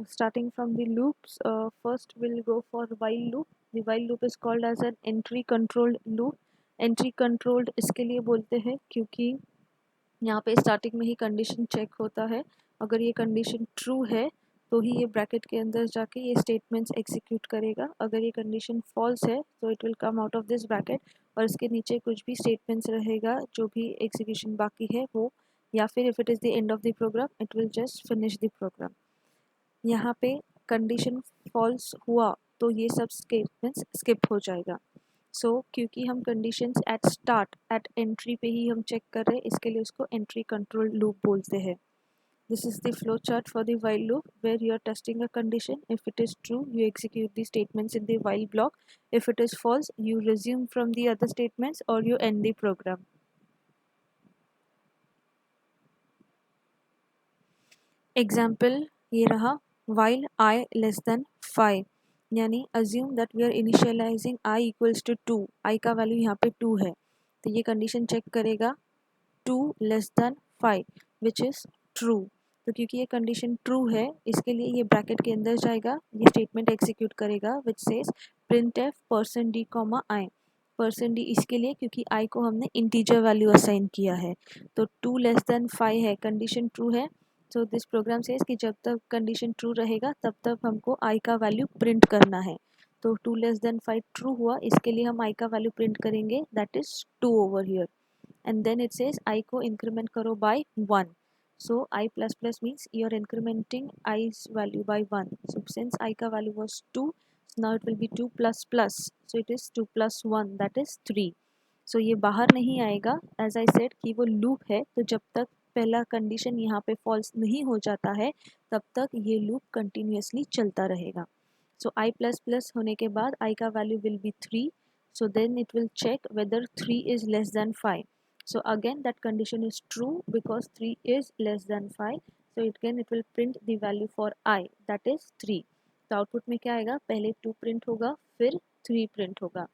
Starting from the loops, first we'll go for while loop. The while loop is called as an entry controlled loop. Entry controlled इसके लिए बोलते हैं क्योंकि यहाँ पे starting में ही कंडीशन चेक होता है. अगर ये कंडीशन ट्रू है तो ही ये ब्रैकेट के अंदर जाके ये स्टेटमेंट्स एग्जीक्यूट करेगा. अगर ये कंडीशन फॉल्स है तो it will come out of this bracket और इसके नीचे कुछ भी स्टेटमेंट्स रहेगा जो भी एग्जीक्यूशन बाकी है वो, या फिर if it is the end of the program it will just finish the program. यहाँ पे कंडीशन फॉल्स हुआ तो ये सब स्टेटमेंट्स स्किप हो जाएगा. सो क्योंकि हम conditions at start at entry पे ही हम चेक कर रहे हैं, इसके लिए उसको एंट्री कंट्रोल लूप बोलते हैं. This is the flow chart for the while loop where you are testing a condition. If it is true, you execute the statements in the while block. If it is false, you resume from the other statements or you end the program. Example ये रहा, while I less than 5, यानी assume that we are initializing I equals to 2. I का value यहाँ पे 2 है तो ये condition check करेगा 2 less than 5 which is true. तो क्योंकि ये कंडीशन ट्रू है इसके लिए ये ब्रैकेट के अंदर जाएगा, ये स्टेटमेंट एग्जीक्यूट करेगा which says print F percent D comma I. Percent D इसके लिए क्योंकि आई को हमने इंटीजर वैल्यू असाइन किया है. तो 2 लेस देन 5 है, कंडीशन ट्रू है. सो दिस प्रोग्राम सेज कि जब तक कंडीशन ट्रू रहेगा तब तक हमको आई का वैल्यू प्रिंट करना है. तो 2 लेस देन 5 ट्रू हुआ, इसके लिए हम आई का वैल्यू प्रिंट करेंगे that is 2 over here. And then it says I को increment करो by 1. So I plus plus means you are incrementing i's value by 1. So since I का value was 2, so now it will be 2 plus plus. So it is 2 plus 1 that is 3. So ये बाहर नहीं आएगा. As I said कि वो loop है तो जब तक पहला कंडीशन यहाँ पे फॉल्स नहीं हो जाता है तब तक ये लूप कंटिन्यूसली चलता रहेगा. So I plus plus होने के बाद I का value will be 3. So then it will check whether 3 is less than 5. So again that condition is true because 3 is less than 5. So again it will print the value for I that is 3. तो output में क्या आएगा, पहले 2 print होगा फिर 3 print होगा,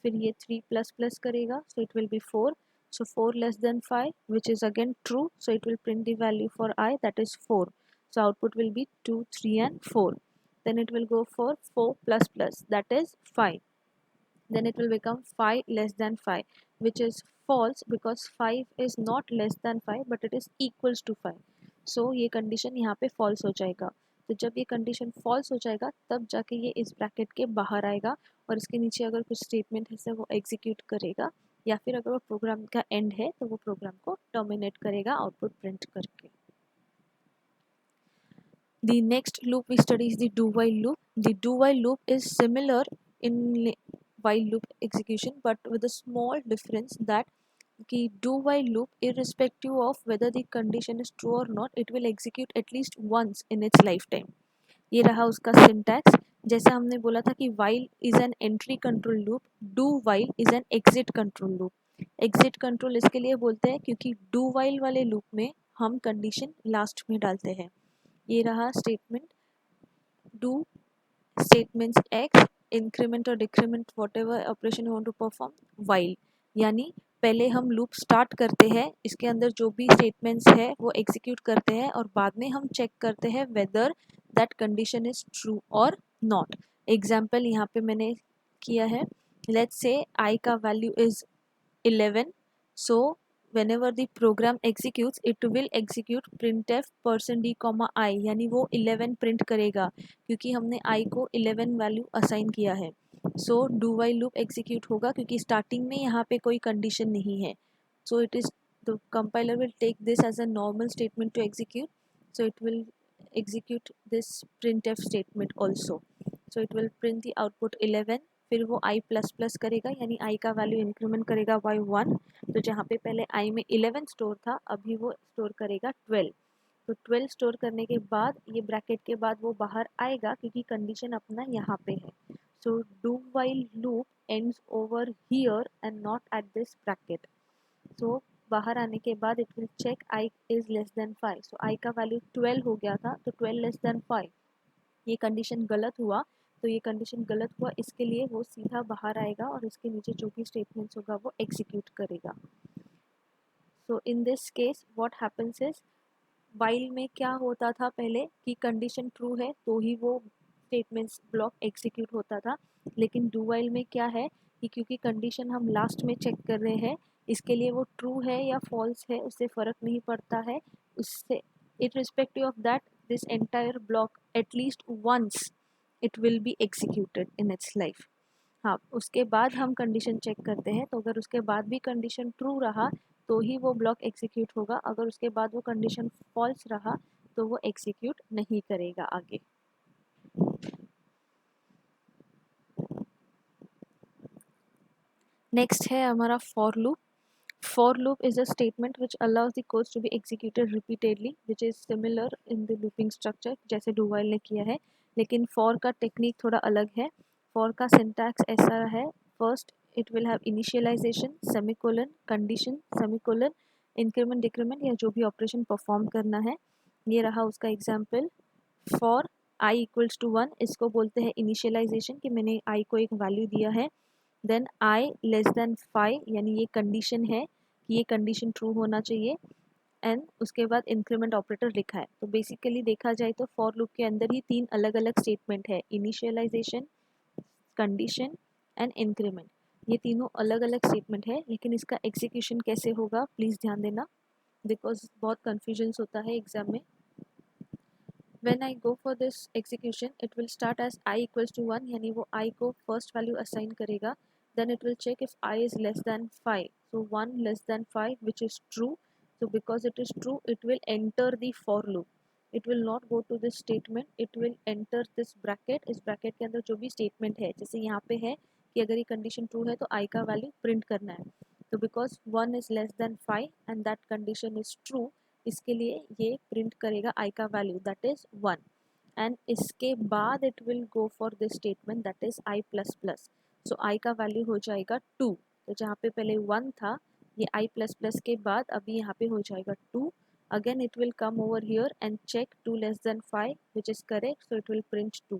फिर ये 3 प्लस प्लस करेगा so it will be 4. So 4 less than 5 which is again true, so it will print the value for I that is 4. So output will be 2, 3 and 4. Then it will go for 4 plus plus that is 5. Then it will become 5 less than 5 which is false because 5 is not less than 5 but it is equals to 5. So ये condition यहाँ पे false हो जाएगा. तो जब ये condition false हो जाएगा तब जाके ये इस bracket के बाहर आएगा और इसके नीचे अगर कुछ statement है वो execute करेगा, या फिर अगर वो प्रोग्राम का एंड है तो वो प्रोग्राम को टर्मिनेट करेगा आउटपुट प्रिंट करके. The next loop we study is the do while loop. The do while loop is similar in while loop execution but with a small difference that कि do while loop irrespective of whether the condition is true or not it will execute at least once in its lifetime. ये रहा उसका syntax. जैसा हमने बोला था कि while is an entry control loop, do while is an exit control loop. exit control इसके लिए बोलते हैं क्योंकि do while वाले loop में हम condition लास्ट में डालते हैं. ये रहा statement, do statements x increment or decrement whatever operation you want to perform while, यानी पहले हम लूप स्टार्ट करते हैं, इसके अंदर जो भी स्टेटमेंट्स है वो एग्जीक्यूट करते हैं और बाद में हम चेक करते हैं whether that condition is true और नॉट. एग्जाम्पल यहाँ पे मैंने किया है, लेट्स से आई का value is 11. So whenever the program executes it will execute printf %d, i यानी वो 11 प्रिंट करेगा क्योंकि हमने i को 11 वैल्यू असाइन किया है. So do while loop execute होगा क्योंकि स्टार्टिंग में यहाँ पे कोई कंडीशन नहीं है. So it is the compiler will take this as a normal statement to execute. So it will execute this printf statement also. So it will print the output 11. फिर वो i प्लस प्लस करेगा यानी i का value increment करेगा by 1. तो जहाँ पे पहले i में 11 स्टोर था अभी वो स्टोर करेगा 12. तो 12 स्टोर करने के बाद ये ब्रैकेट के बाद वो बाहर आएगा क्योंकि कंडीशन अपना यहाँ पे है. So do while loop ends over here and not at this bracket. So बाहर आने के बाद it will check i is less than 5. So i का वैल्यू 12 हो गया था तो 12 लेस देन 5, ये कंडीशन गलत हुआ. तो ये कंडीशन गलत हुआ इसके लिए वो सीधा बाहर आएगा और इसके नीचे जो भी स्टेटमेंट्स होगा वो एग्जीक्यूट करेगा. So in this case what happens is while में क्या होता था पहले कि कंडीशन ट्रू है तो ही वो स्टेटमेंट्स ब्लॉक एग्जीक्यूट होता था, लेकिन डू वाइल में क्या है कि क्योंकि कंडीशन हम लास्ट में चेक कर रहे हैं, इसके लिए वो ट्रू है या फॉल्स है उससे फ़र्क नहीं पड़ता है। उससे irrespective of that, this entire block at least once it will be executed in its life. हाँ, उसके बाद हम कंडीशन चेक करते हैं, तो अगर उसके बाद भी कंडीशन ट्रू रहा तो ही वो ब्लॉक एग्जीक्यूट होगा, अगर उसके बाद वो कंडीशन फॉल्स रहा तो वो एग्जीक्यूट नहीं करेगा आगे। नेक्स्ट है हमारा for loop. For loop is a statement which allows the codes to be executed repeatedly, which is similar in the looping structure जैसे do while ने किया है, लेकिन for का टेक्निक थोड़ा अलग है। for का सिंटैक्स ऐसा है, first it will have initialization, semicolon, condition, semicolon, increment, decrement या जो भी ऑपरेशन परफॉर्म करना है। ये रहा उसका example. for i equals to 1, इसको बोलते हैं इनिशियलाइजेशन कि मैंने i को एक वैल्यू दिया है। देन i लेस देन 5, यानी ये कंडीशन है कि ये कंडीशन ट्रू होना चाहिए, एंड उसके बाद इंक्रीमेंट ऑपरेटर लिखा है। तो बेसिकली देखा जाए तो फॉर लूप के अंदर ही तीन अलग अलग स्टेटमेंट है, इनिशियलाइजेशन, कंडीशन एंड इंक्रीमेंट। ये तीनों अलग अलग स्टेटमेंट है, लेकिन इसका एग्जीक्यूशन कैसे होगा प्लीज़ ध्यान देना, बिकॉज बहुत कन्फ्यूजन होता है एग्जाम में। When I go for this execution, it will start as I equals to 1, यानी वो I को first value assign करेगा। Then it will check if I is less than 5. So 1 less than 5, which is true. So because it is true, it will enter the for loop. It will not go to this statement. It will enter this bracket. इस bracket के अंदर जो भी statement है, जैसे यहाँ पे है कि अगर ये condition true है तो I का value print करना है। तो because 1 is less than 5 and that condition is true, इसके लिए ये प्रिंट करेगा i का वैल्यू दैट इज 1, एंड इसके बाद it will go for this statement that is i plus plus. So i का वैल्यू हो जाएगा 2, तो जहाँ पे पहले 1 था, ये i प्लस प्लस के बाद अभी यहाँ पे हो जाएगा 2। Again it will come over here and check 2 less than 5 which is correct, so it will print 2।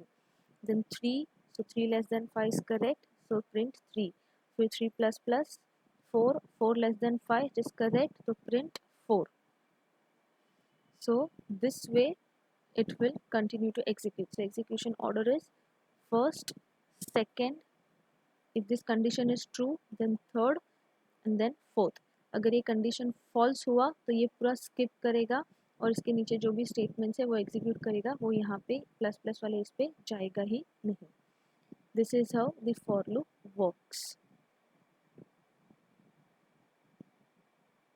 Then 3, so 3 less than 5 is correct, so print 3। फिर 3 plus plus 4, 4 less than 5 is correct, so print 4। So this way it will continue to execute. So execution order is first, second, if this condition is true, then third, and then fourth। अगर ये condition false हुआ तो ये पूरा skip करेगा और इसके नीचे जो भी statements है वो execute करेगा, वो यहाँ पे प्लस प्लस वाले इस पे जाएगा ही नहीं। This is how the for loop works.